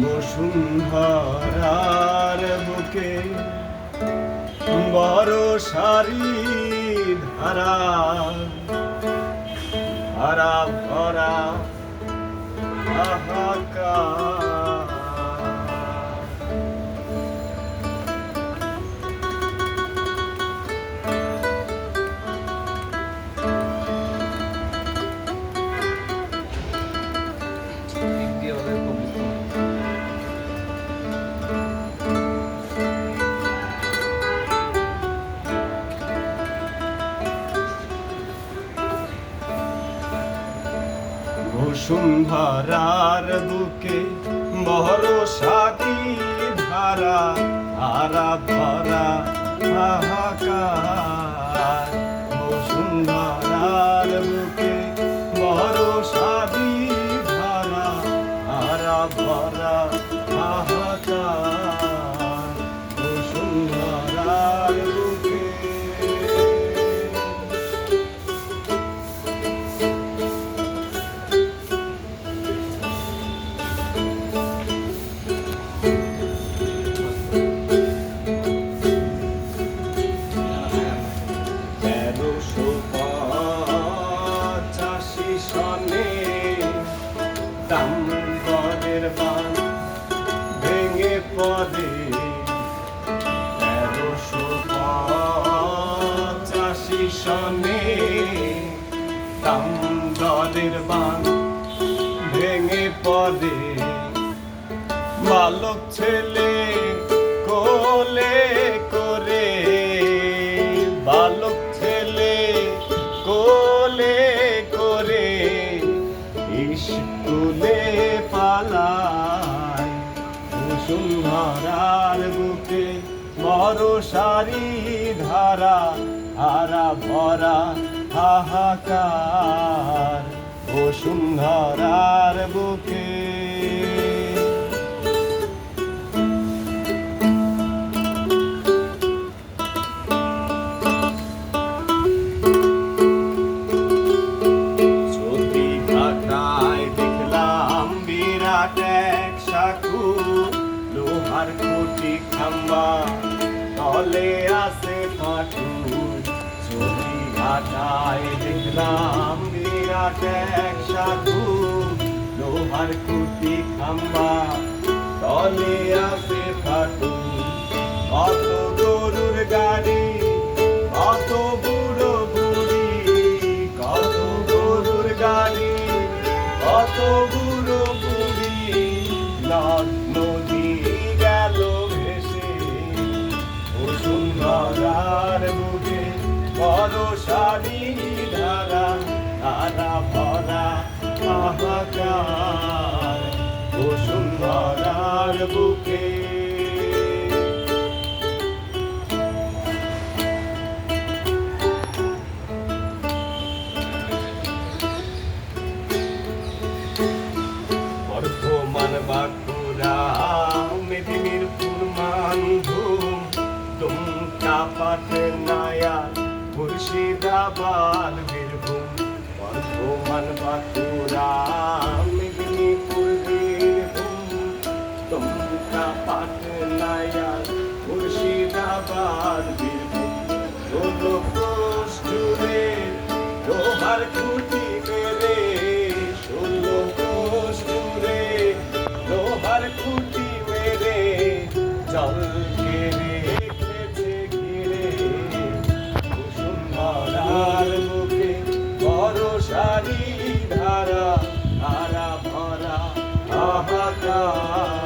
বসুন্ধরার বুকে বড় সারি ধারা হারা ভরা হাহাকার। বসুন্ধরার বুকে বড় সারি ধারা হারা ভরা হাহাকার। বসুন্ধরার বুকে বড় সারি ধারা হারা ভরা হাহাকার। বসুন্ধরার বুকে দামোদরের বাঁধ ভেঙে পড়ে ১৩৮৫ সনে। দামোদরের বাঁধ ভেঙে পড়ে বালক ছেলে কোলে করে। বালক ছেলে কোলে করে স্কুলে পালায়। বসুন্ধরার বুকে বড় সারি ধারা হারা ভরা হাহাকার। বসুন্ধরার বুকে এক সাঁকু লোহার খুঁটি খাম্বা তলে আছে ফাটু। চলি ঘাটায় দেখলাম বিরাট এক সাঁকু লোহার খুঁটি খাম্বা তলে আছে ফাটু। কত গরুর গাড়ি কত বুড়ো বুড়ি, কত গরুর গাড়ি কত বুড়ো বুড়ি নদী গেল ভেসে। বসুন্ধরার বুকে বড় সারি ধারা হারা ভরা হাহাকার। বসুন্ধরার বুকে বর্ধমান বাঁকুড়া মেদিনীপুর মানভূম দুমকা পাটনায়া মুর্শিদাবাদ বীরভূম। বর্ধমান বাঁকুড়া মেদিনীপুর বীরভূম দুমকা পাটনায়া মুর্শিদাবাদ বীরভূম। ১৬ কোষ জুড়ে লোহার খুঁটি মেরে, ১৬ কোষ জুড়ে লোহার খুঁটি মেরে জল ঘিরে রেখেছে ঘিরে। বসুন্ধরার বুকে বড় সারি ধারা হারা ভরা হাহাকার।